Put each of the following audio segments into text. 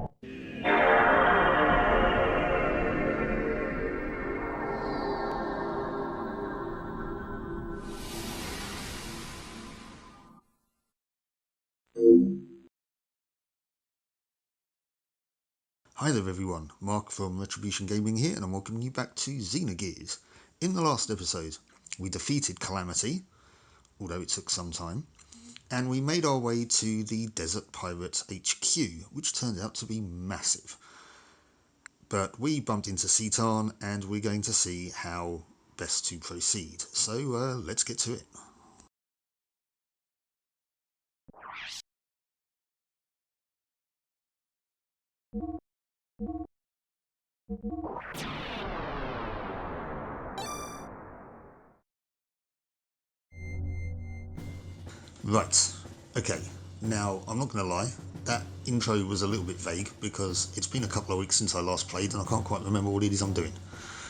Hi there everyone, Mark from Retribution Gaming here, and I'm welcoming you back to Xenogears. In the last episode, we defeated Calamity, although it took some time, and we made our way to the Desert Pirates HQ, which turned out to be massive. But we bumped into Citan, and we're going to see how best to proceed. So let's get to it. Right, okay, now I'm not going to lie, that intro was a little bit vague because it's been a couple of weeks since I last played and I can't quite remember what it is I'm doing.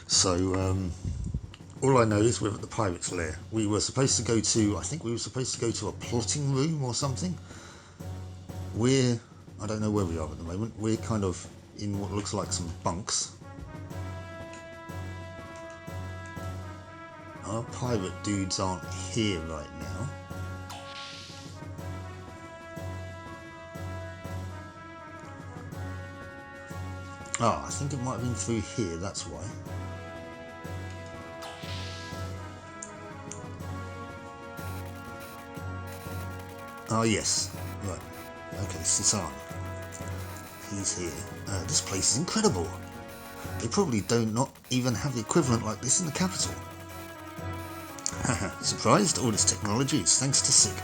So, all I know is we're at the Pirates' Lair. We were supposed to go to, I think we were supposed to go to a plotting room or something. I don't know where we are at the moment, we're kind of in what looks like some bunks. Our pirate dudes aren't here right now. Ah, I think it might have been through here, that's why. Ah, yes. Right. Okay, Citan. He's here. This place is incredible. They probably don't not even have the equivalent like this in the capital. Haha, surprised? All this technology is thanks to Sig.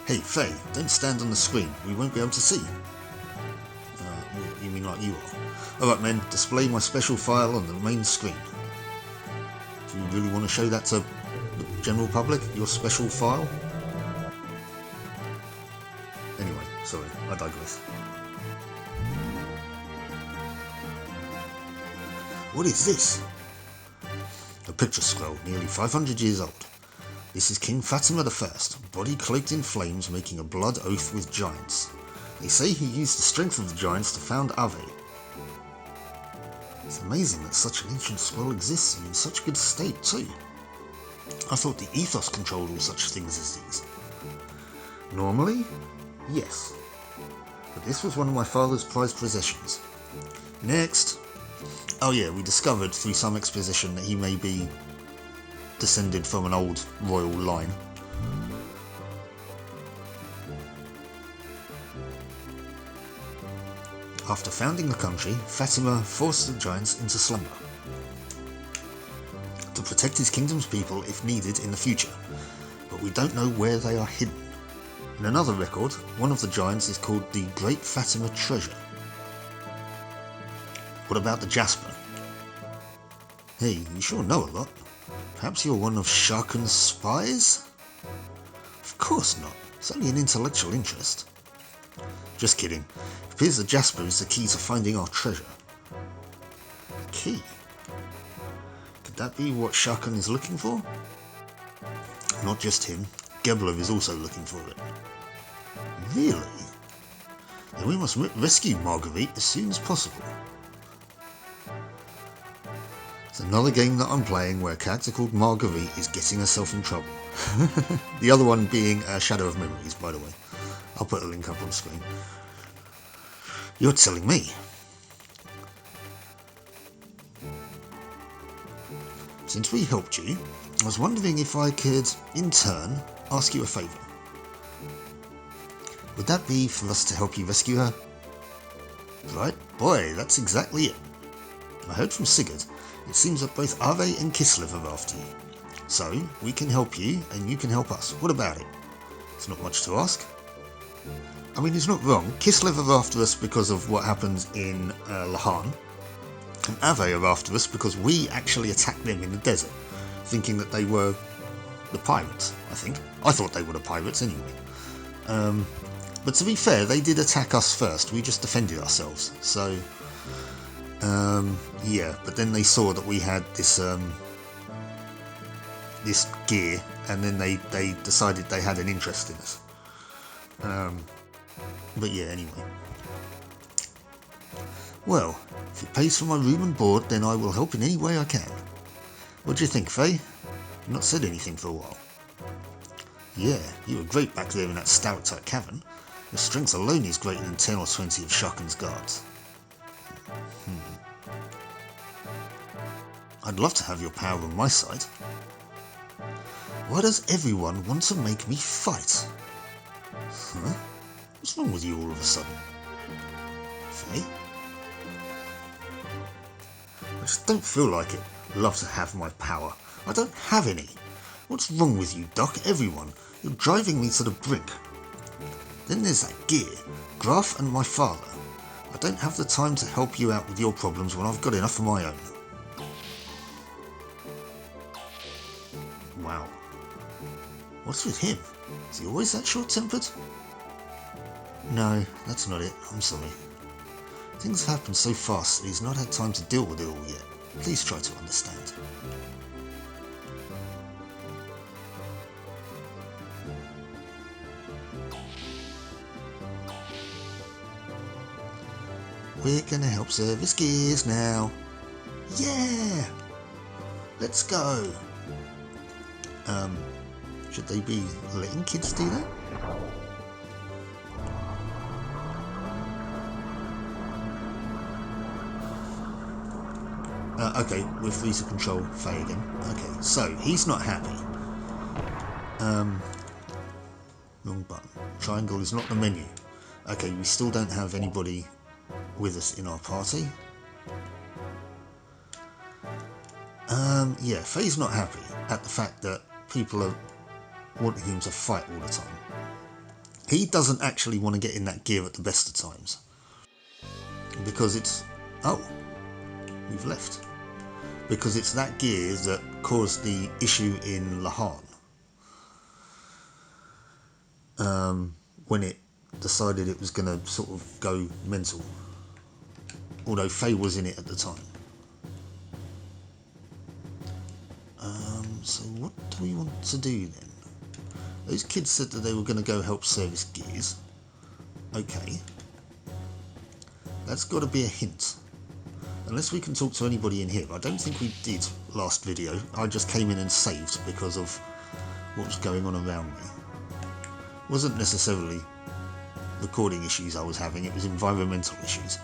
Hey, Faye, don't stand on the screen. We won't be able to see. You mean like you are? Alright men, display my special file on the main screen. Do you really want to show that to the general public, your special file? Anyway, sorry, I digress. What is this? A picture scroll, nearly 500 years old. This is King Fatima I, body cloaked in flames, making a blood oath with giants. They say he used the strength of the giants to found Ave. It's amazing that such an ancient scroll exists and in such good state too. I thought the ethos controlled all such things as these. Normally, yes. But this was one of my father's prized possessions. Next. Oh yeah, we discovered through some exposition that he may be descended from an old royal line. After founding the country, Fatima forced the giants into slumber to protect his kingdom's people if needed in the future, but we don't know where they are hidden. In another record, one of the giants is called the Great Fatima Treasure. What about the Jasper? Hey, you sure know a lot. Perhaps you're one of Sharkan's spies? Of course not. It's only an intellectual interest. Just kidding. It appears the Jasper is the key to finding our treasure. A key? Could that be what Sharkan is looking for? Not just him. Gebler is also looking for it. Really? Then we must rescue Marguerite as soon as possible. It's another game that I'm playing where a character called Marguerite is getting herself in trouble. The other one being Shadow of Memories, by the way. I'll put a link up on screen. You're telling me. Since we helped you, I was wondering if I could, in turn, ask you a favour. Would that be for us to help you rescue her? Right, boy, that's exactly it. I heard from Sigurd. It seems that both Ave and Kislev are after you. So, we can help you, and you can help us. What about it? It's not much to ask. I mean, he's not wrong. Kislev are after us because of what happens in Lahan. And Ave are after us because we actually attacked them in the desert, thinking that they were the pirates, I think. I thought they were the pirates anyway. But to be fair, they did attack us first. We just defended ourselves. So, yeah. But then they saw that we had this this gear, and then they decided they had an interest in us. But yeah, anyway. Well, if it pays for my room and board, then I will help in any way I can. What do you think, Faye? You've not said anything for a while. Yeah, you were great back there in that stalactite cavern. Your strength alone is greater than 10 or 20 of Shakun's guards. I'd love to have your power on my side. Why does everyone want to make me fight? Huh? What's wrong with you all of a sudden? Faye? I just don't feel like it. Love to have my power. I don't have any. What's wrong with you, Doc? Everyone. You're driving me to the brink. Then there's that gear, Graf and my father. I don't have the time to help you out with your problems when I've got enough of my own. Wow. What's with him? Is he always that short-tempered? No, that's not it. I'm sorry. Things happen so fast that he's not had time to deal with it all yet. Please try to understand. We're gonna help service gears now. Yeah! Let's go! Should they be letting kids do that? Okay, we're free to control Faye again. Okay, so he's not happy. Wrong button. Triangle is not the menu. Okay, we still don't have anybody with us in our party. Yeah, Faye's not happy at the fact that people are wanting him to fight all the time. He doesn't actually want to get in that gear at the best of times. Because it's... Oh, we've left. Because it's that gear that caused the issue in Lahan. When it decided it was going to sort of go mental. Although Faye was in it at the time. So what do we want to do then? Those kids said that they were going to go help service gears. Okay. That's got to be a hint. Unless we can talk to anybody in here. I don't think we did last video. I just came in and saved because of what was going on around me. It wasn't necessarily recording issues I was having, it was environmental issues.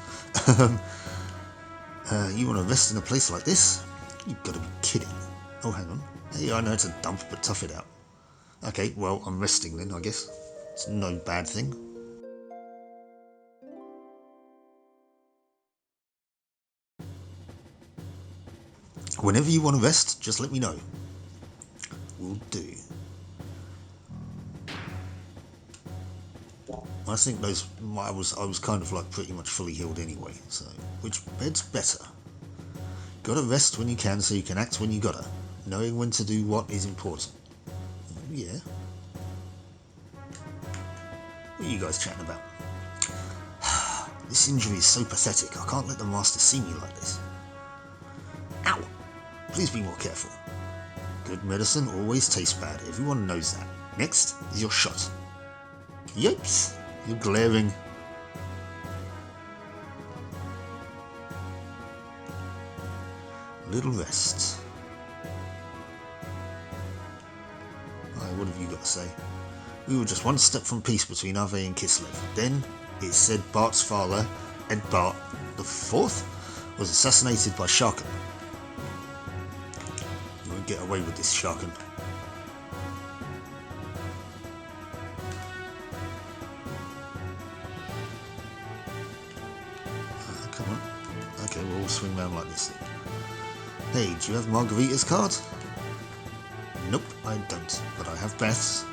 You want to rest in a place like this? You've got to be kidding. Oh, hang on. Hey, I know it's a dump, but tough it out. Okay, well, I'm resting then, I guess. It's no bad thing. Whenever you want to rest, just let me know. Will do. I think those... I was kind of like pretty much fully healed anyway, so... Which bed's better? Gotta rest when you can so you can act when you gotta. Knowing when to do what is important. Yeah. What are you guys chatting about? This injury is so pathetic, I can't let the master see me like this. Ow! Please be more careful. Good medicine always tastes bad, everyone knows that. Next is your shot. Yipes! You're glaring. Little rest. Alright, what have you got to say? We were just one step from peace between Ave and Kislev. Then, it said Bart's father, Ed Bart the Fourth, was assassinated by Sharkan. You won't get away with this, Sharkan. Come on. Okay, we'll all swing round like this then. Hey, do you have Margarita's card? Nope, I don't, but I have Beth's.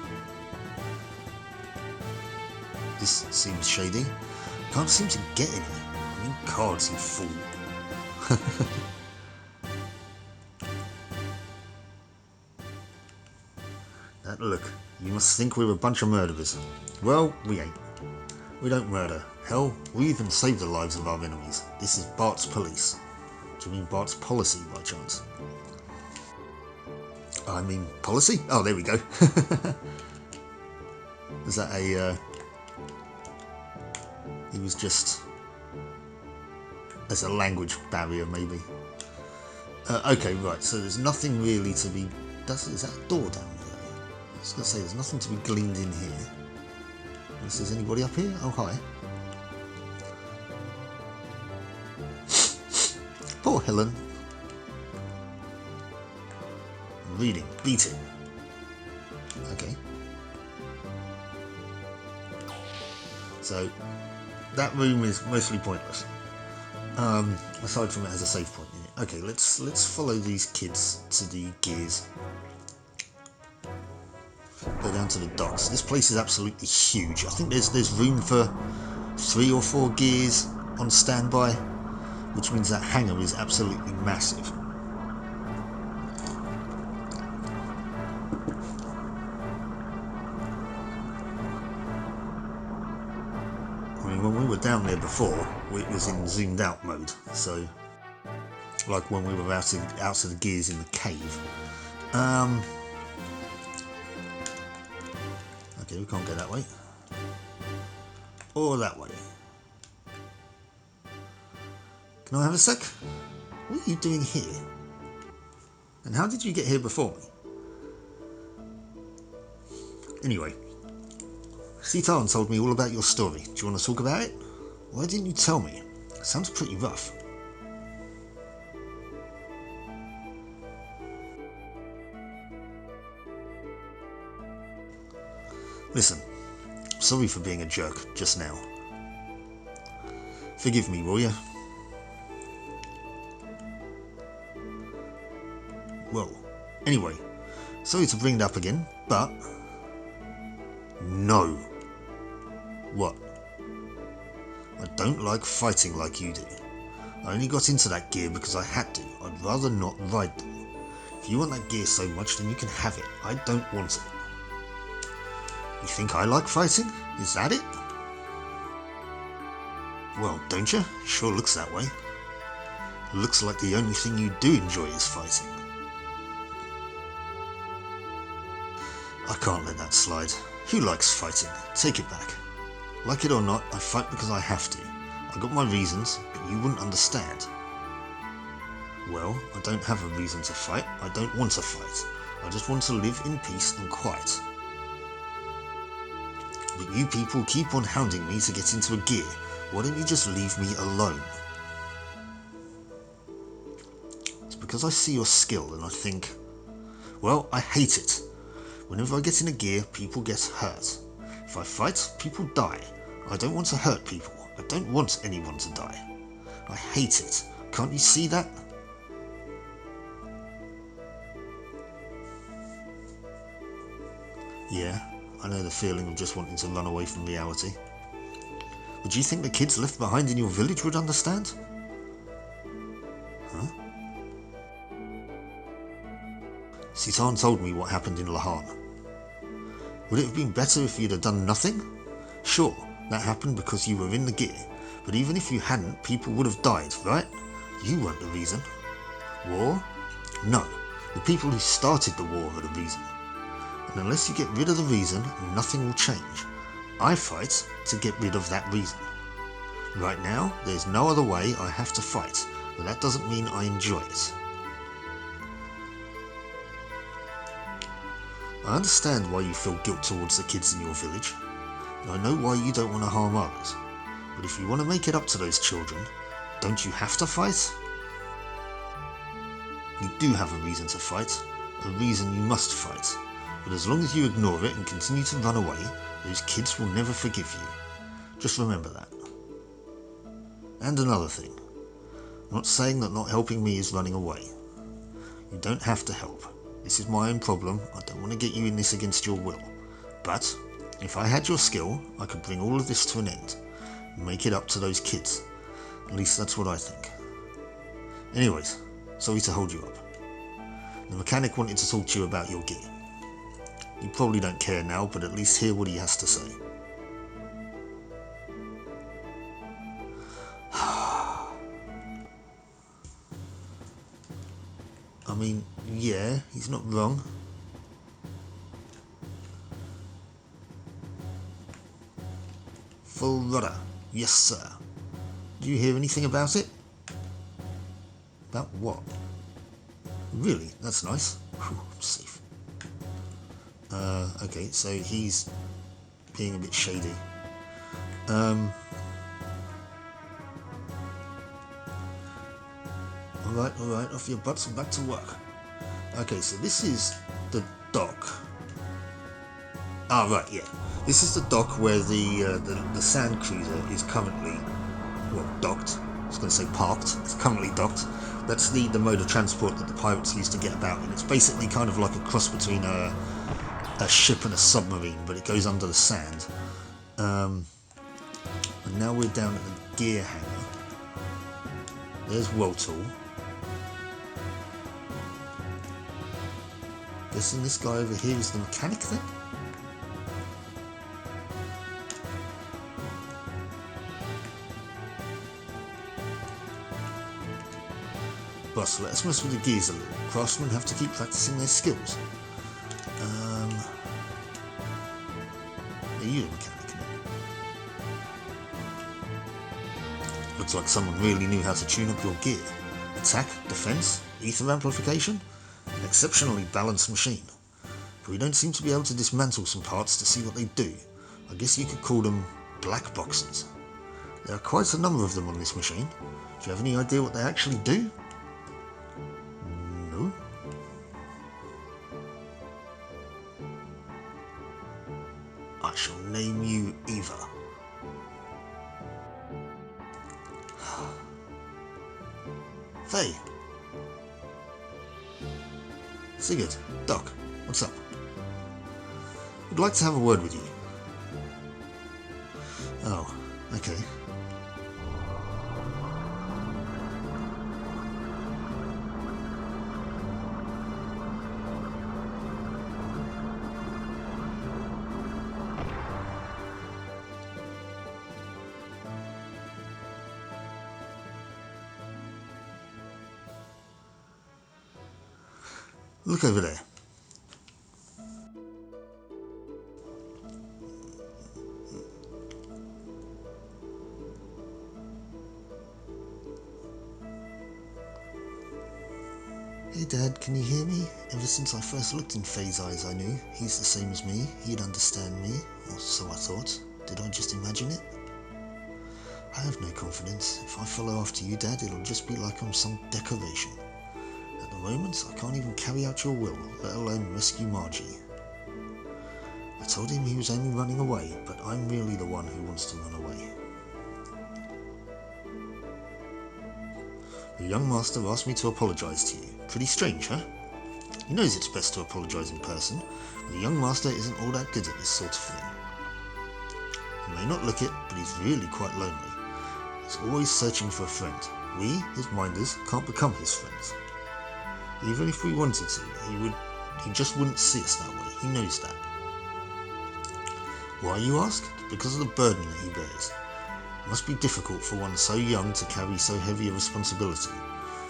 This seems shady. Can't seem to get any. I mean cards, you fool. That look. You must think we're a bunch of murderers. Well, we ain't. We don't murder. Hell, we even save the lives of our enemies. This is Bart's police. Do you mean Bart's policy, by chance? I mean, policy? Oh, there we go. Is that a... he was just... as a language barrier, maybe. Okay, right, so there's nothing really to be... Is that a door down there? I was going to say, there's nothing to be gleaned in here. Unless there's anybody up here? Oh, hi. Poor Helen. Reading. Beating. Okay. So, that room is mostly pointless. Aside from it has a save point in it. Okay, let's follow these kids to the gears. Go down to the docks. This place is absolutely huge. I think there's room for 3 or 4 gears on standby, which means that hangar is absolutely massive. I mean, when we were down there before, it was in zoomed out mode, so like when we were out of the gears in the cave. Okay, we can't go that way. Or that way. Can I have a sec? What are you doing here? And how did you get here before me? Anyway, Citan told me all about your story. Do you want to talk about it? Why didn't you tell me? It sounds pretty rough. Listen, sorry for being a jerk just now. Forgive me, will you? Well, anyway, sorry to bring it up again, but... No. What? I don't like fighting like you do. I only got into that gear because I had to. I'd rather not ride them. If you want that gear so much, then you can have it. I don't want it. You think I like fighting? Is that it? Well, don't you? Sure looks that way. Looks like the only thing you do enjoy is fighting. I can't let that slide. Who likes fighting? Take it back. Like it or not, I fight because I have to. I got my reasons, but you wouldn't understand. Well, I don't have a reason to fight. I don't want to fight. I just want to live in peace and quiet. But you people keep on hounding me to get into a gear. Why don't you just leave me alone? It's because I see your skill and I think, well, I hate it. Whenever I get in a gear, people get hurt. If I fight, people die. I don't want to hurt people. I don't want anyone to die. I hate it. Can't you see that? Yeah, I know the feeling of just wanting to run away from reality. But do you think the kids left behind in your village would understand? Huh? Citan told me what happened in Lahan. Would it have been better if you'd have done nothing? Sure, that happened because you were in the gear, but even if you hadn't, people would have died, right? You weren't the reason. War? No, the people who started the war are the reason. And unless you get rid of the reason, nothing will change. I fight to get rid of that reason. Right now, there's no other way. I have to fight, but that doesn't mean I enjoy it. I understand why you feel guilt towards the kids in your village, and I know why you don't want to harm others, but if you want to make it up to those children, don't you have to fight? You do have a reason to fight, a reason you must fight, but as long as you ignore it and continue to run away, those kids will never forgive you. Just remember that. And another thing, I'm not saying that not helping me is running away. You don't have to help. This is my own problem. I don't want to get you in this against your will. But if I had your skill, I could bring all of this to an end and make it up to those kids. At least that's what I think. Anyways, sorry to hold you up. The mechanic wanted to talk to you about your gear. You probably don't care now, but at least hear what he has to say. I mean, yeah, he's not wrong. Full rudder. Yes, sir. Do you hear anything about it? About what? Really? That's nice. Whew, I'm safe. Okay, so he's being a bit shady. Alright, off your butts and back to work. Okay, so this is the dock. Ah, right, yeah. This is the dock where the sand cruiser is currently, well, docked. I was going to say parked. It's currently docked. That's the mode of transport that the pirates used to get about, and it's basically kind of like a cross between a ship and a submarine, but it goes under the sand. And now we're down at the gear hangar. There's Wotal. Guessing this guy over here is the mechanic then? Boss, let us mess with the gears a little. Craftsmen have to keep practicing their skills. Are you the mechanic? Looks like someone really knew how to tune up your gear. Attack, defense, ether amplification. An exceptionally balanced machine. But we don't seem to be able to dismantle some parts to see what they do. I guess you could call them black boxes. There are quite a number of them on this machine. Do you have any idea what they actually do? No. I shall name you Eva. Faye. Sigurd, Doc, what's up? I'd like to have a word with you. Oh, okay. Look over there. Hey Dad, can you hear me? Ever since I first looked in Faye's eyes I knew he's the same as me, he'd understand me, or so I thought. Did I just imagine it? I have no confidence. If I follow after you, Dad, it'll just be like I'm some decoration. At the moment, I can't even carry out your will, let alone rescue Margie. I told him he was only running away, but I'm really the one who wants to run away. The young master asked me to apologise to you. Pretty strange, huh? He knows it's best to apologise in person, but the young master isn't all that good at this sort of thing. He may not look it, but he's really quite lonely. He's always searching for a friend. We, his minders, can't become his friends. Even if we wanted to, he just wouldn't see us that way. He knows that. Why, you ask? Because of the burden that he bears. It must be difficult for one so young to carry so heavy a responsibility,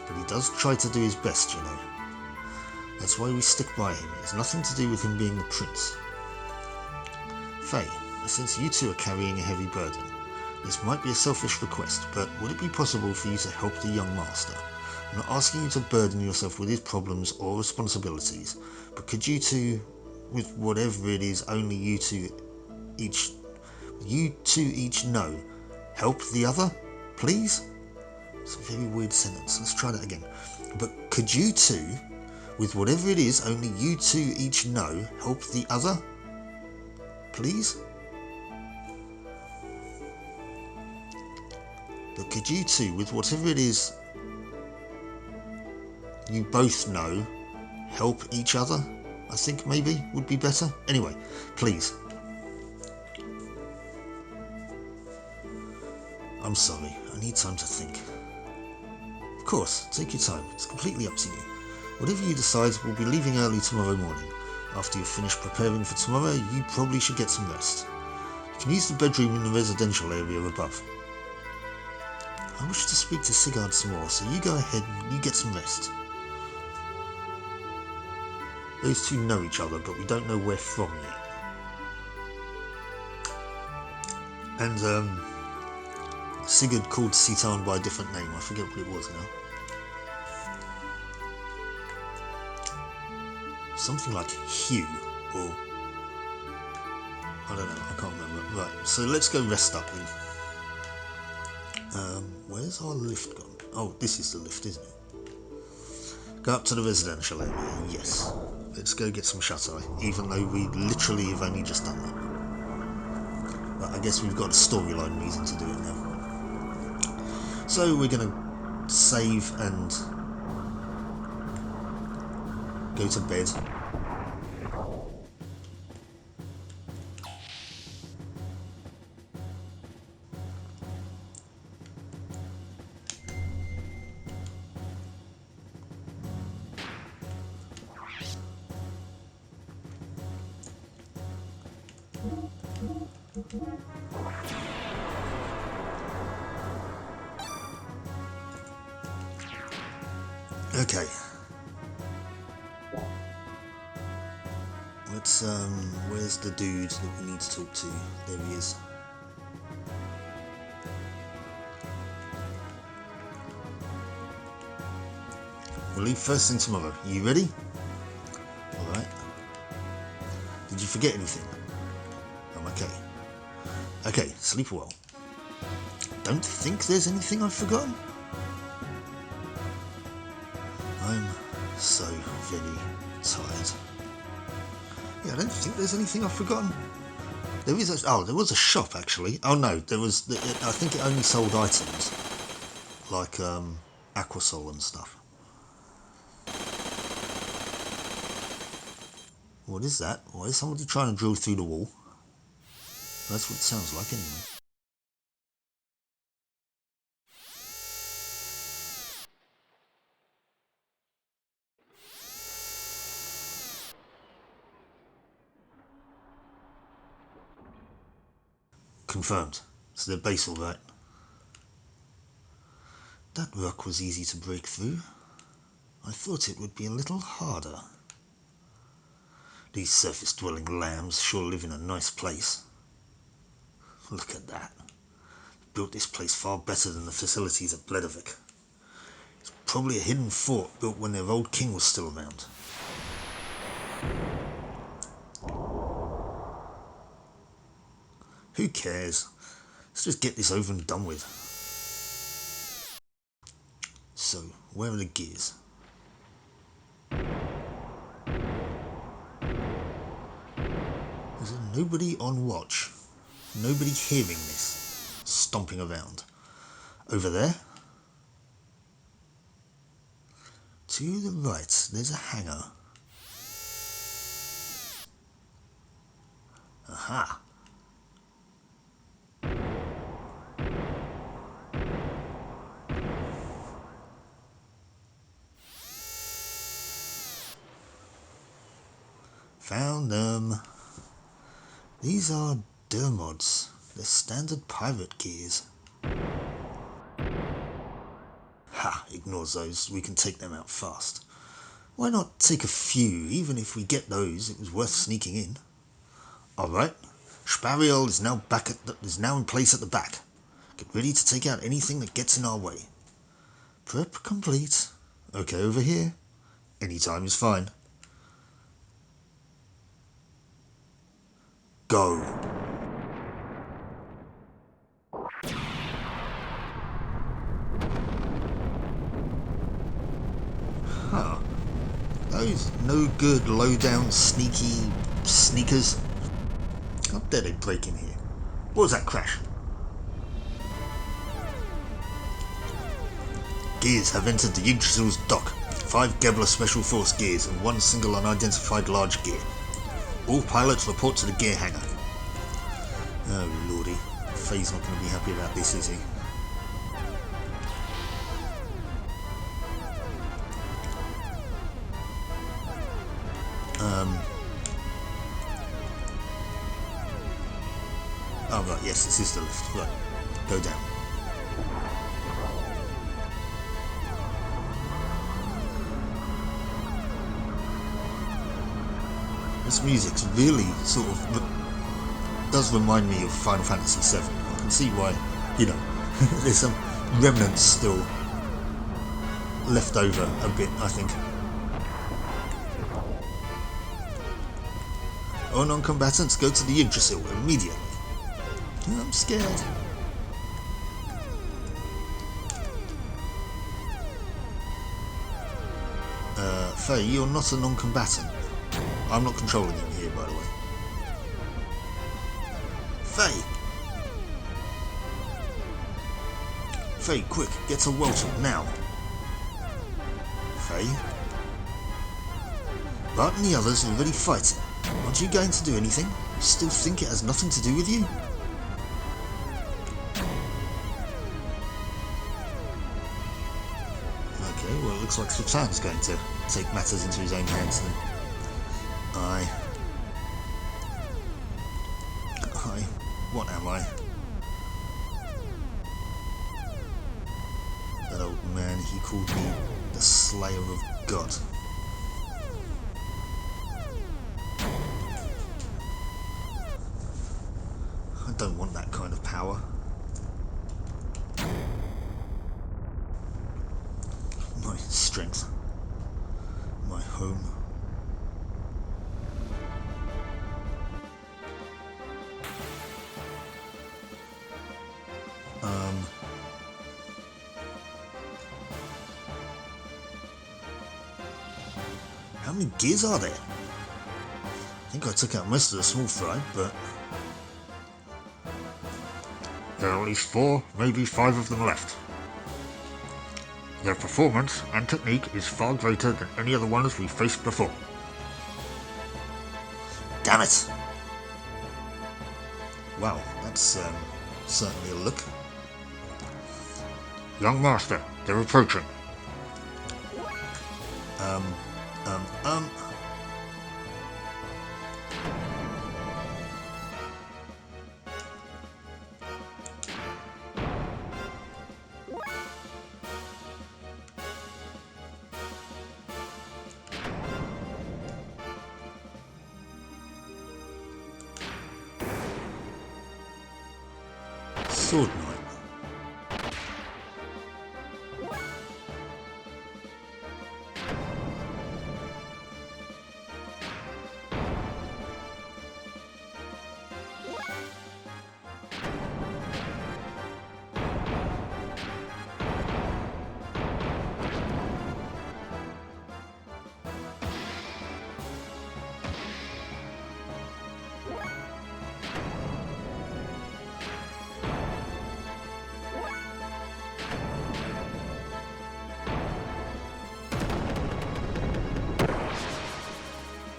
but he does try to do his best, you know. That's why we stick by him. It's nothing to do with him being the prince. Faye, since you two are carrying a heavy burden, this might be a selfish request, but would it be possible for you to help the young master? I'm not asking you to burden yourself with his problems or responsibilities, but could you two, with whatever it is only you two each know, help the other, please? It's a very weird sentence. Let's try that again. But could you two, with whatever it is only you two each know, help the other, please? But could you two, with whatever it is you both know, help each other? I think maybe would be better. Anyway, please. I'm sorry, I need time to think. Of course, take your time, it's completely up to you. Whatever you decide, we'll be leaving early tomorrow morning. After you've finished preparing for tomorrow, you probably should get some rest. You can use the bedroom in the residential area above. I wish to speak to Sigurd some more, so you go ahead and you get some rest. Those two know each other, but we don't know where from yet. And Sigurd called Citan by a different name. I forget what it was now. Something like Hugh, or I don't know, I can't remember. Right, so let's go rest up then. Where's our lift gone? Oh, this is the lift, isn't it? Go up to the residential area, yes. Let's go get some shut-eye, even though we literally have only just done that. But I guess we've got a storyline reason to do it now. So we're going to save and go to bed. Okay. Let's, where's the dude that we need to talk to? There he is. We'll leave first thing tomorrow. Are you ready? Alright. Did you forget anything? I'm okay. Okay, sleep well. Don't think there's anything I've forgotten. I'm so very tired. Yeah, I don't think there's anything I've forgotten. There is there was a shop actually. Oh no, there was. I think it only sold items like Aquasol and stuff. What is that? Why is somebody trying to drill through the wall? That's what it sounds like anyway. Confirmed. It's their base, all right. That rock was easy to break through. I thought it would be a little harder. These surface-dwelling lambs sure live in a nice place. Look at that. Built this place far better than the facilities at Bledovik. It's probably a hidden fort built when their old king was still around. Who cares? Let's just get this over and done with. So, where are the gears? Is there nobody on watch? Nobody hearing this? Stomping around. Over there? To the right, there's a hangar. Aha! Found them. These are Dermods. They're standard pirate gears. Ha! Ignores those. We can take them out fast. Why not take a few? Even if we get those, it was worth sneaking in. Alright. Spariel is now in place at the back. Get ready to take out anything that gets in our way. Prep complete. Okay, over here. Anytime is fine. Go. Huh. Those no good, low down, sneaky sneakers. How dare they break in here? What was that crash? Gears have entered the Yggdrasil's dock. 5 Gebler Special Force gears and 1 single unidentified large gear. All pilots report to the gear hangar. Oh lordy, Faye's not going to be happy about this, is he? Oh right, yes, this is the lift. Right, go down. This music's really sort of does remind me of Final Fantasy VII. can see why, you know, there's some remnants still left over a bit, I think. All non-combatants, go to the Yggdrasil immediately. I'm scared. Faye, you're not a non-combatant. I'm not controlling him here, by the way. Faye! Faye, quick, get to Welton, now. Faye? Bart and the others are already fighting. Aren't you going to do anything? You still think it has nothing to do with you? Okay, well it looks like Citan's going to take matters into his own hands then. What am I? That old man, he called me the Slayer of God. I don't want that kind of power. My strength. My home. How many gears are there? I think I took out most of the small fry, but... There are at least 4, maybe 5 of them left. Their performance and technique is far greater than any other ones we've faced before. Damn it! Wow, that's certainly a look. Young master, they're approaching. Sword Knight.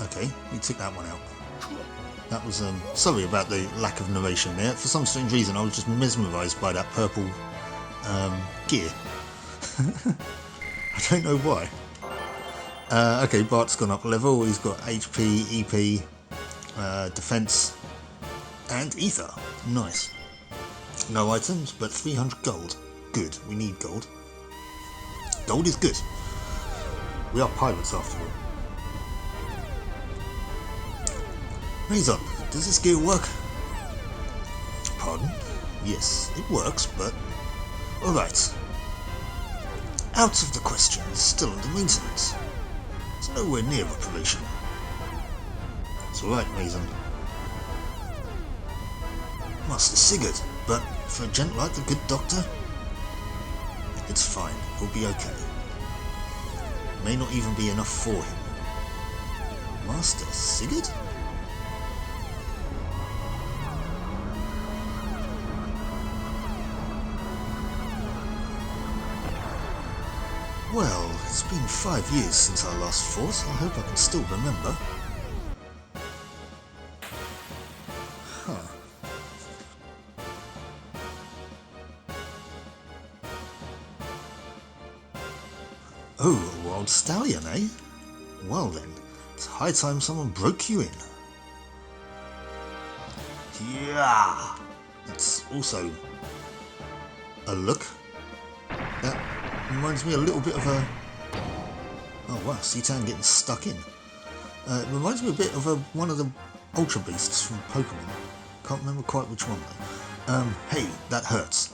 Okay, we took that one out. That was, sorry about the lack of narration there. For some strange reason, I was just mesmerised by that purple, gear. I don't know why. Okay, Bart's gone up a level. He's got HP, EP, defense, and ether. Nice. No items, but 300 gold. Good, we need gold. Gold is good. We are pilots after all. Mason, does this gear work? Pardon? Yes, it works, but... Alright. Out of the question, still under maintenance. It's nowhere near operation. It's alright, Mason. Master Sigurd, but for a gent like the good doctor? It's fine, he'll be okay. May not even be enough for him. Master Sigurd? Well, it's been 5 years since I last fought. I hope I can still remember. Huh. Oh, a wild stallion, eh? Well then, it's high time someone broke you in. Yeah! It's also a look. That reminds me a little bit of a... Oh wow, Citan getting stuck in. It reminds me a bit of one of the Ultra Beasts from Pokemon. Can't remember quite which one though. Hey, that hurts.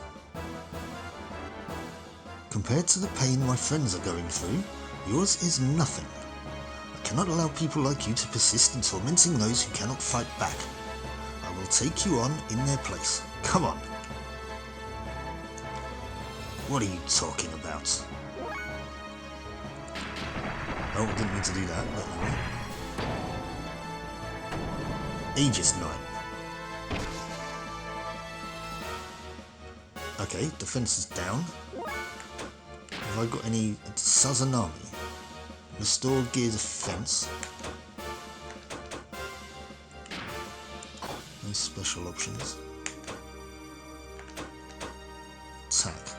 Compared to the pain my friends are going through, yours is nothing. I cannot allow people like you to persist in tormenting those who cannot fight back. I will take you on in their place. Come on. What are you talking about? Oh, didn't mean to do that, but anyway. Aegis Knight. Okay, defense is down. Have I got any... Sazanami. Restore gear defense. No special options. Attack.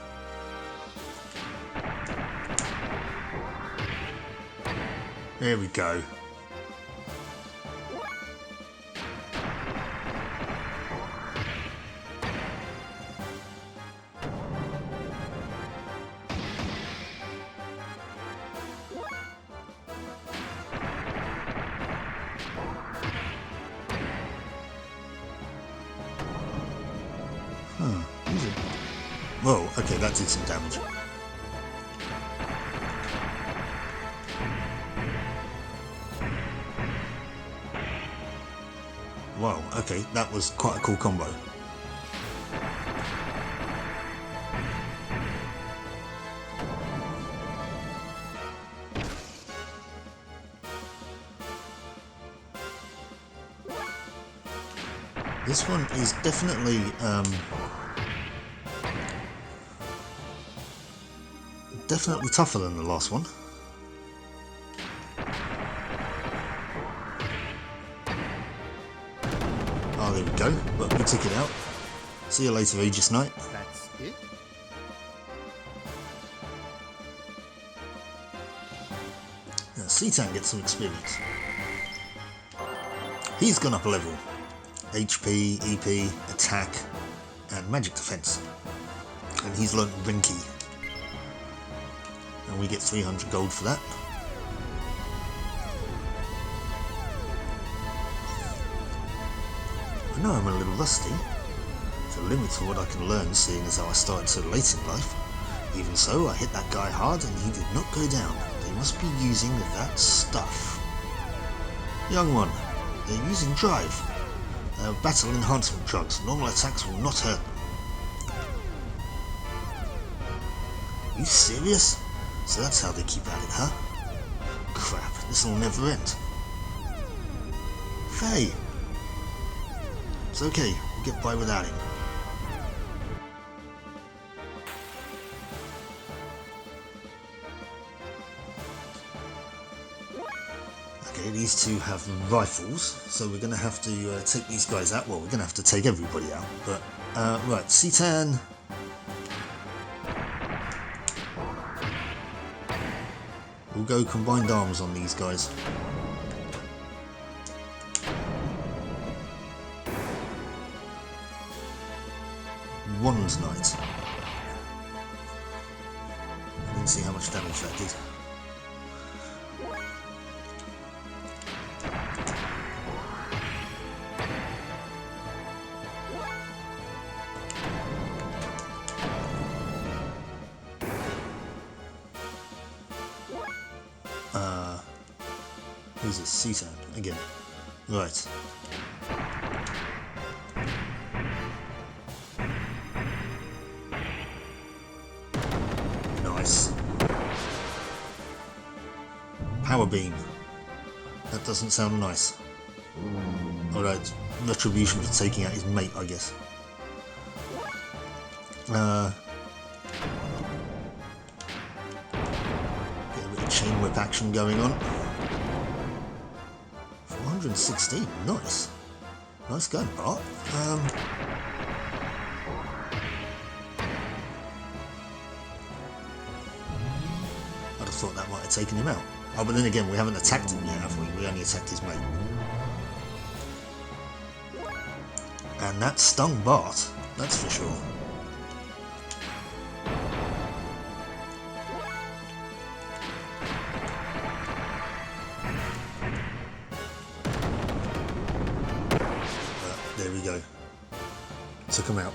There we go. Whoa, okay, that did some damage. Wow, okay, that was quite a cool combo. This one is definitely definitely tougher than the last one. Oh, there we go. But we took it out. See you later, Aegis Knight. That's it? Now, Citan gets some experience. He's gone up a level. HP, EP, attack, and magic defense. And he's learnt Rinky. And we get 300 gold for that. I know I'm a little rusty. There's a limit to what I can learn, seeing as how I started so late in life. Even so, I hit that guy hard and he did not go down. They must be using that stuff. Young one, they're using drive. They are battle enhancement drugs. Normal attacks will not hurt them. Are you serious? So that's how they keep at it, huh? Crap, this'll never end. Faye! It's okay, we'll get by without him. Okay, these two have rifles, so we're going to have to take these guys out. Well, we're going to have to take everybody out, but... right, Citan... We'll go combined arms on these guys. Wand Knight. I didn't see how much damage that did. Who's this? Citan again. Right. Nice. Power beam. That doesn't sound nice. Alright, retribution for taking out his mate, I guess. Get a bit of chain whip action going on. 416, nice. Nice going, Bart. I'd have thought that might have taken him out. Oh, but then again, we haven't attacked him yet, have we? We only attacked his mate. And that stung Bart, that's for sure. There we go. Took him out.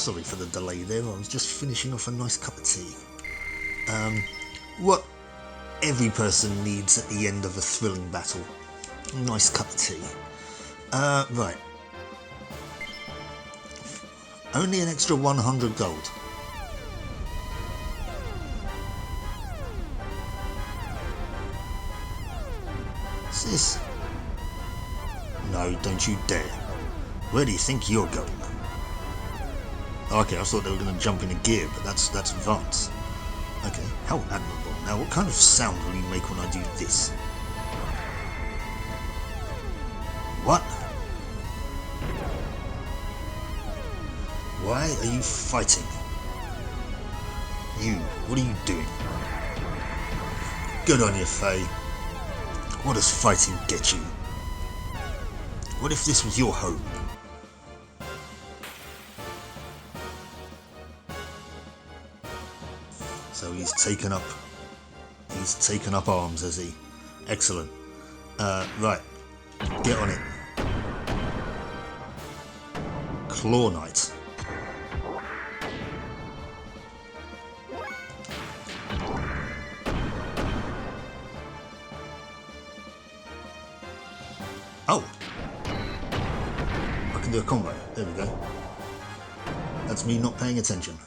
Sorry for the delay there, I was just finishing off a nice cup of tea. What every person needs at the end of a thrilling battle. A nice cup of tea. Right. Only an extra 100 gold. What's this? No, don't you dare. Where do you think you're going? Okay, I thought they were going to jump in a gear, but that's advanced. Okay, how admirable. Now, what kind of sound will you make when I do this? What? Why are you fighting? You, what are you doing? Good on you, Faye. What does fighting get you? What if this was your home? So he's taken up arms, has he? Excellent. Right, get on it. Claw Knight. Oh! I can do a combo. There we go. That's me not paying attention.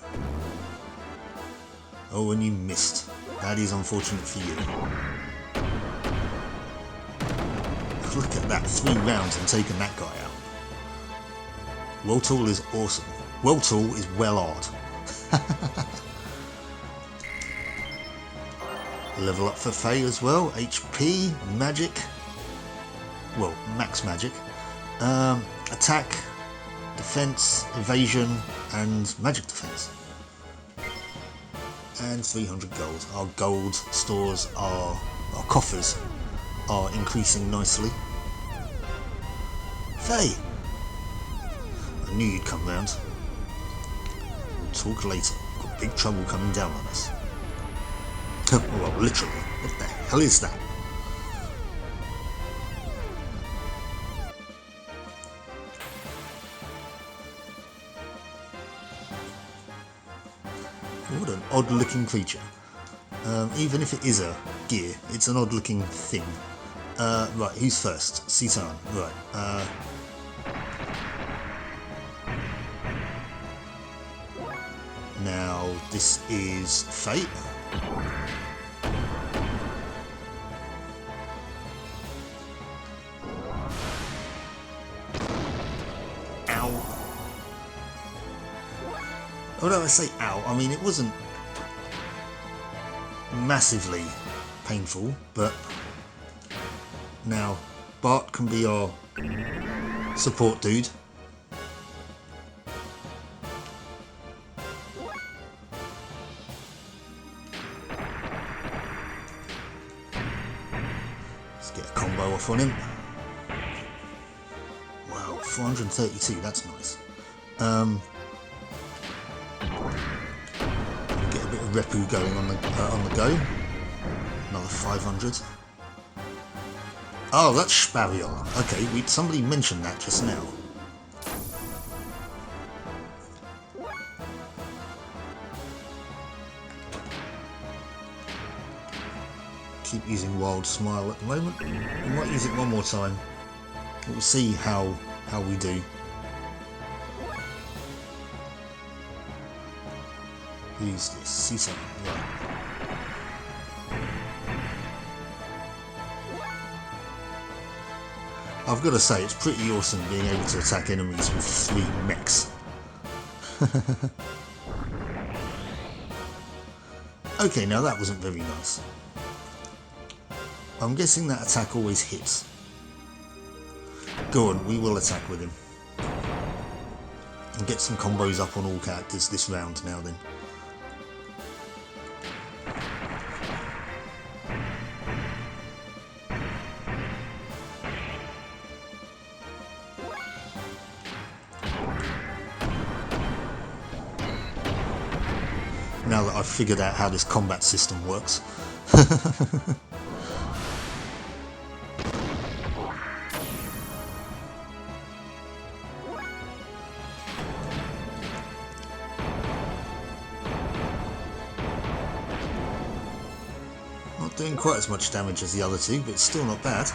Oh, and you missed. That is unfortunate for you. Look at that. 3 rounds and taking that guy out. Well Tool is awesome. Well Tool is well hard. Level up for Faye as well. HP, magic. Well, max magic. Attack, defense, evasion, and magic defense. And 300 gold. Our gold stores our coffers are increasing nicely. Faye! I knew you'd come round. We'll talk later. Got big trouble coming down on us. Well, literally. What the hell is that? What an odd looking creature. Even if it is a gear, it's an odd looking thing. Right, who's first? Citan. Right. Now, this is Fate. Ow. Although I say ow, I mean it wasn't massively painful, but now Bart can be our support dude. Let's get a combo off on him. Wow, 432, that's nice. Get a bit of repu going on the go. Another 500. Oh, that's Spariel. Okay, somebody mentioned that just now. Keep using Wild Smile at the moment. We might use it one more time. We'll see how we do. Use this. See something. Right. I've got to say, it's pretty awesome being able to attack enemies with 3 mechs. Okay, now that wasn't very nice. I'm guessing that attack always hits. Go on, we will attack with him. And get some combos up on all characters this round now then. Now that I've figured out how this combat system works. doing quite as much damage as the other two, but it's still not bad.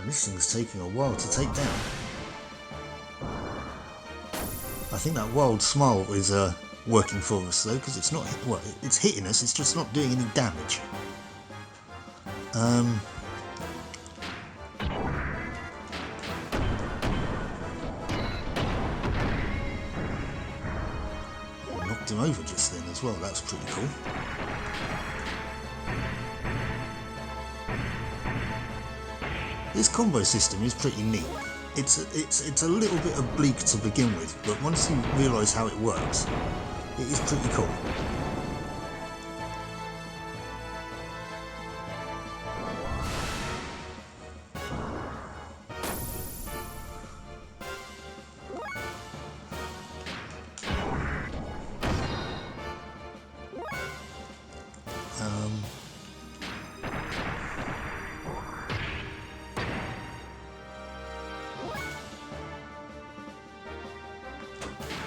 This thing's taking a while to take down. I think that wild smile is working for us though, because it's not, well, it's hitting us, it's just not doing any damage. Knocked him over just then as well, that's pretty cool. This combo system is pretty neat. It's a little bit oblique to begin with, but once you realise how it works, it is pretty cool.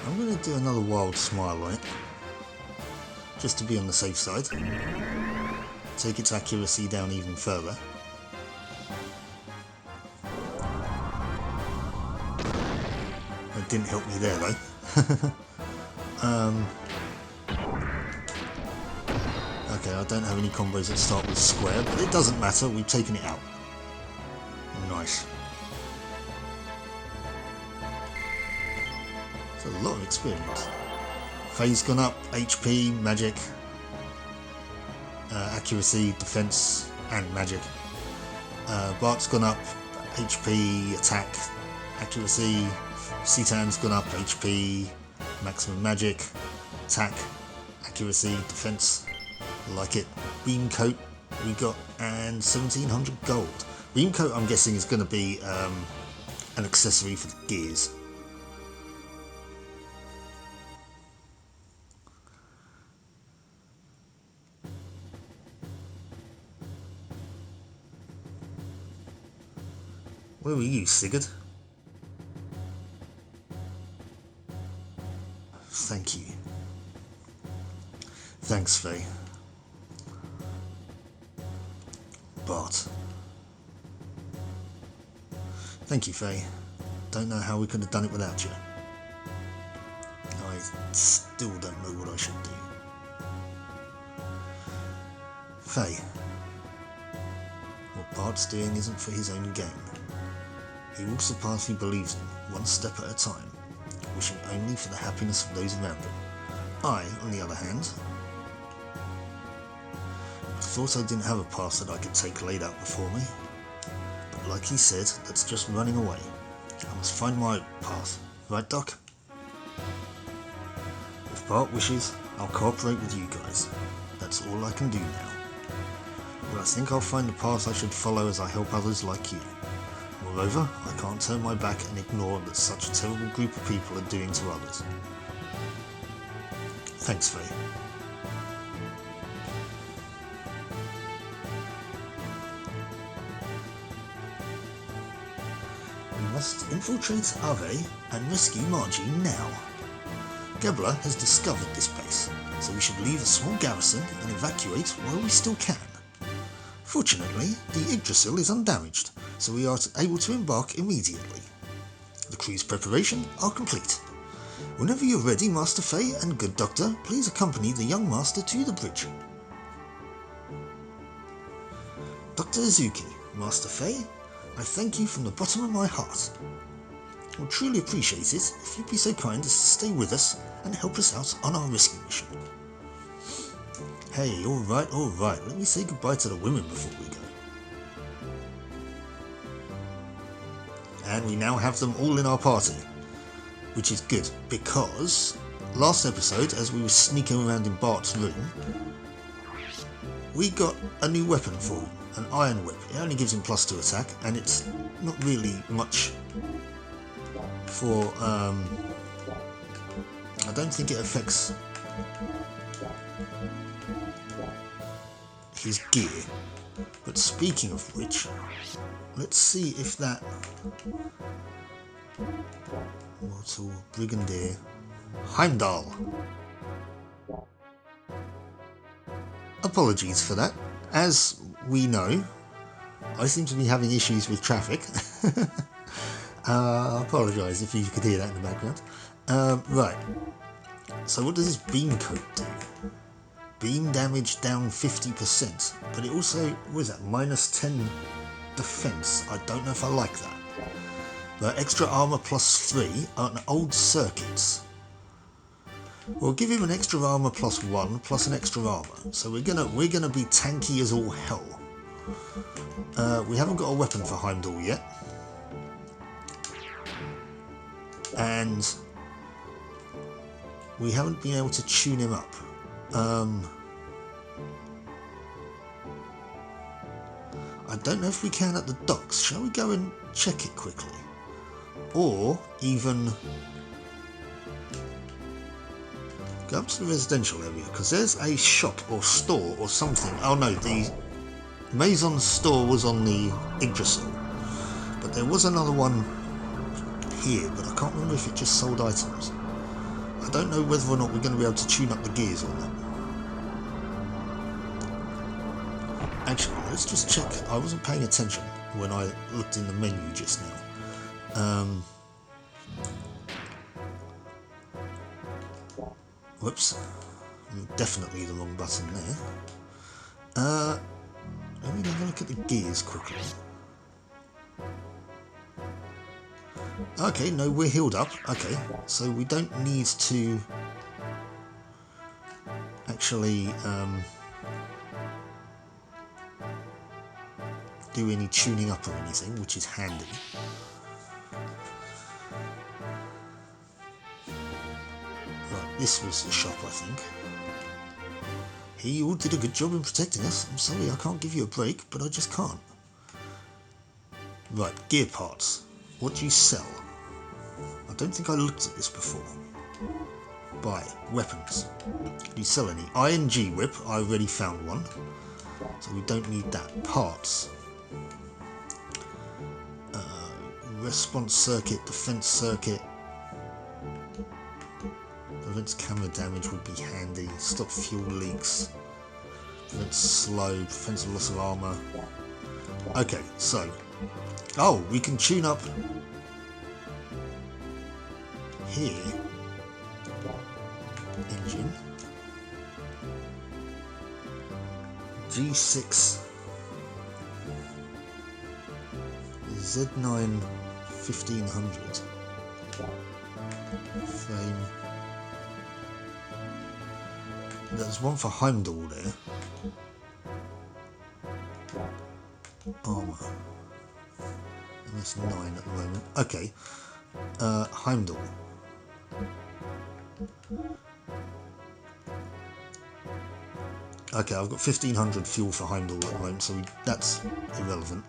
I'm going to do another wild smile on it, just to be on the safe side. Take its accuracy down even further. That didn't help me there though. Okay, I don't have any combos that start with square, but it doesn't matter, we've taken it out. Nice. That's a lot of experience. Phase gone up, HP, magic, accuracy, defense, and magic. Bart's gone up, HP, attack, accuracy. Citan's gone up, HP, maximum magic, attack, accuracy, defense. Like it. Beam coat we got, and 1700 gold. Beam coat I'm guessing is going to be an accessory for the gears. Where were you, Sigurd? Thank you. Thanks, Faye. Bart. Thank you, Faye. Don't know how we could have done it without you. I still don't know what I should do. Faye. What Bart's doing isn't for his own gain. He also partly believes in, one step at a time, wishing only for the happiness of those around him. I, on the other hand, thought I didn't have a past that I could take laid out before me. But like he said, that's just running away. I must find my path. Right, Doc? If Bart wishes, I'll cooperate with you guys. That's all I can do now. But I think I'll find the path I should follow as I help others like you. Moreover, I can't turn my back and ignore that such a terrible group of people are doing to others. Thanks, Faye. We must infiltrate Ave and rescue Margie now. Gebler has discovered this base, so we should leave a small garrison and evacuate while we still can. Fortunately, the Yggdrasil is undamaged, so we are able to embark immediately. The crew's preparation are complete. Whenever you're ready, Master Faye and good Doctor, please accompany the young Master to the bridge. Dr. Izuki, Master Faye, I thank you from the bottom of my heart. I would truly appreciate it if you'd be so kind as to stay with us and help us out on our rescue mission. Hey, alright, let me say goodbye to the women before we go. And we now have them all in our party, which is good, because last episode, as we were sneaking around in Bart's room, we got a new weapon for him, an iron whip. It only gives him +2 attack, and it's not really much for, I don't think it affects his gear. But speaking of which, let's see if that Mortal Brigadier Heimdall. Apologies for that. As we know, I seem to be having issues with traffic. I apologise if you could hear that in the background. Right. So what does this beam coat do? Beam damage down 50%, but it also, what is that, -10 defense. I don't know if I like that. But extra armor +3 on old circuits. We'll give him an extra armor +1 plus an extra armor. So we're gonna be tanky as all hell. We haven't got a weapon for Heimdall yet, and we haven't been able to tune him up. I don't know if we can at the docks. Shall we go and check it quickly? Or even go up to the residential area, because there's a shop or store or something. Oh no, the Maison store was on the Yggdrasil, but there was another one here, but I can't remember if it just sold items. I don't know whether or not we're going to be able to tune up the gears or not. Actually, let's just check. I wasn't paying attention when I looked in the menu just now. Whoops. Definitely the wrong button there. Let me have a look at the gears quickly. Okay, no, we're healed up. Okay, so we don't need to actually do any tuning up or anything, which is handy. Right, this was the shop, I think. Here, you all did a good job in protecting us. I'm sorry I can't give you a break, but I just can't. Right, gear parts. What do you sell? I don't think I looked at this before. Buy. Weapons. Do you sell any? ING whip, I already found one. So we don't need that. Parts. Response circuit, defense circuit. Prevents camera damage would be handy. Stop fuel leaks. Prevents slow. Prevents loss of armor. Okay, so. Oh, we can tune up here. Engine. G6. Z9 1500. Frame. There's one for Heimdall there. Armor. And that's 9 at the moment. Okay. Heimdall. Okay, I've got 1500 fuel for Heimdall at the moment, so that's irrelevant.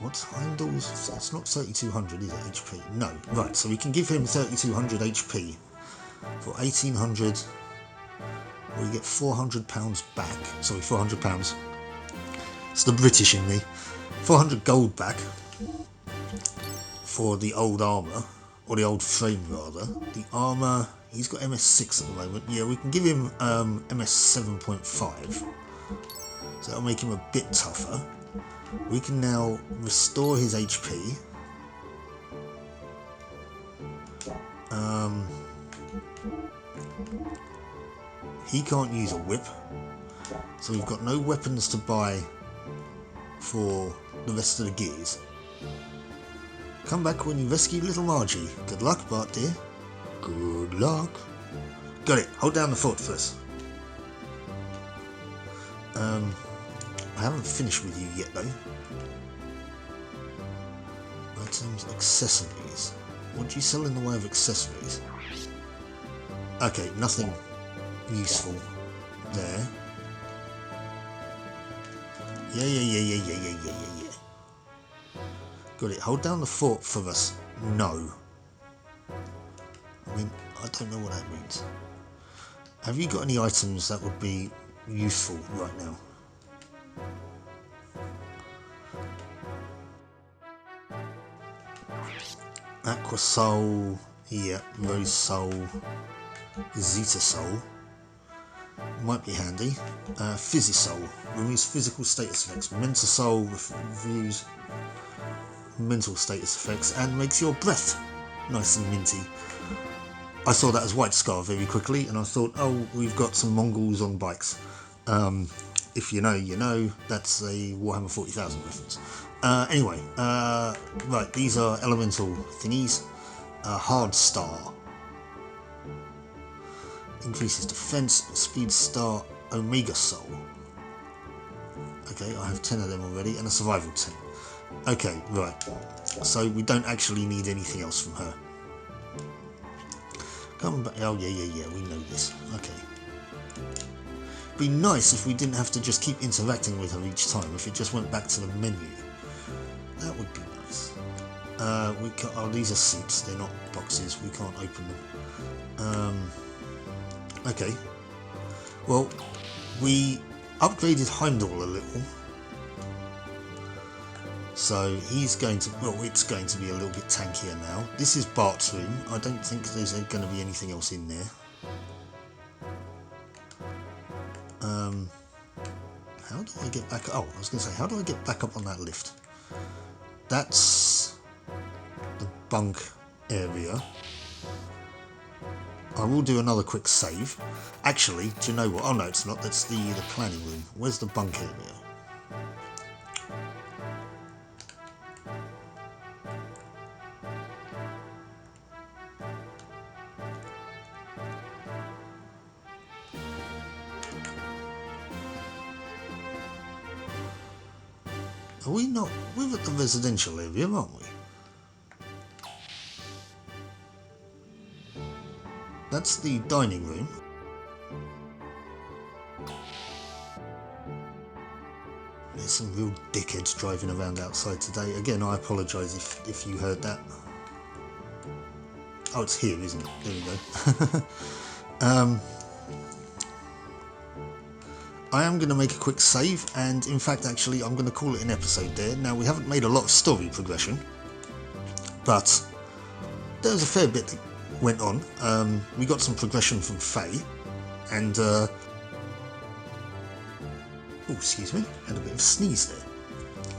What's Heimdall's? It's not 3200, is it? HP? No. Right, so we can give him 3200 HP. For 1800, we get £400 back. Sorry, £400. It's the British in me. 400 gold back for the old armour, or the old frame rather. The armour, he's got MS6 at the moment. Yeah, we can give him MS 7.5. So that'll make him a bit tougher. We can now restore his HP. He can't use a whip, so we've got no weapons to buy for the rest of the gears. Come back when you rescue little Margie. Good luck, Bart dear. Good luck. Got it. Hold down the fort first. I haven't finished with you yet though. Items, accessories. What do you sell in the way of accessories? Okay, nothing useful There. Yeah. Got it. Hold down the fort for us. No. I mean, I don't know what that means. Have you got any items that would be useful right now? Aqua Soul, yeah, Rose Soul, Zeta Soul might be handy. Physi Soul removes physical status effects. Mental Soul reviews mental status effects and makes your breath nice and minty. I saw that as White Scar very quickly and I thought, oh, we've got some Mongols on bikes. If you know, you know. That's a Warhammer 40,000 reference. Anyway, right, these are elemental thingies. Hard Star increases defense, speed star, Omega Soul. Okay, I have 10 of them already, and a survival 10. Okay, right. So we don't actually need anything else from her. Come back. Oh yeah, we know this. Okay. Be nice if we didn't have to just keep interacting with her each time. If it just went back to the menu, that would be nice. We can, oh, these are suits. They're not boxes. We can't open them. Okay. Well, we upgraded Heimdall a little. So he's going to, well, it's going to be a little bit tankier now. This is Bart's room. I don't think there's going to be anything else in there. How do I get back? Oh, I was going to say, how do I get back up on that lift? That's the bunk area. I will do another quick save. Actually, do you know what? Oh no, it's not. That's the planning room. Where's the bunk area? Are we not? We're at the residential area, aren't we? That's the dining room. There's some real dickheads driving around outside today. Again, I apologise if you heard that. Oh, it's here, isn't it? There we go. I am going to make a quick save, and in fact, actually, I'm going to call it an episode there. Now, we haven't made a lot of story progression, but there was a fair bit that went on. We got some progression from Faye, and oh, excuse me, had a bit of a sneeze there.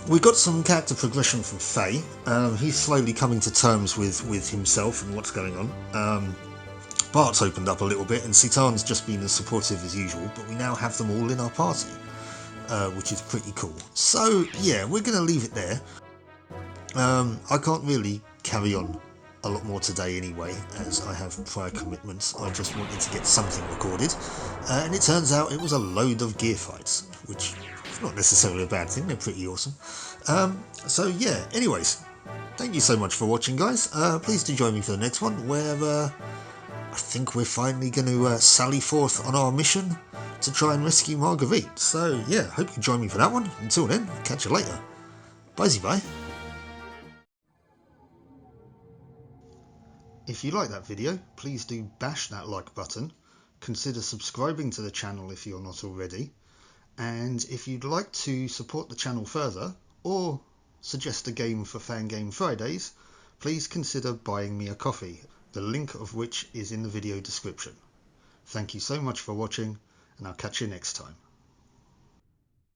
We got some character progression from Faye. He's slowly coming to terms with himself and what's going on. Bart's opened up a little bit, and Citan's just been as supportive as usual, but we now have them all in our party, which is pretty cool. So yeah, we're going to leave it there. I can't really carry on a lot more today anyway, as I have prior commitments. I just wanted to get something recorded, and it turns out it was a load of gear fights, which is not necessarily a bad thing. They're pretty awesome. So yeah, anyways, thank you so much for watching, guys. Please do join me for the next one, where I think we're finally going to sally forth on our mission to try and rescue Marguerite. So yeah, hope you join me for that one. Until then, catch you later. Bye-bye. If you like that video, please do bash that like button. Consider subscribing to the channel if you're not already. And if you'd like to support the channel further, or suggest a game for Fangame Fridays, please consider buying me a coffee, the link of which is in the video description. Thank you so much for watching, and I'll catch you next time.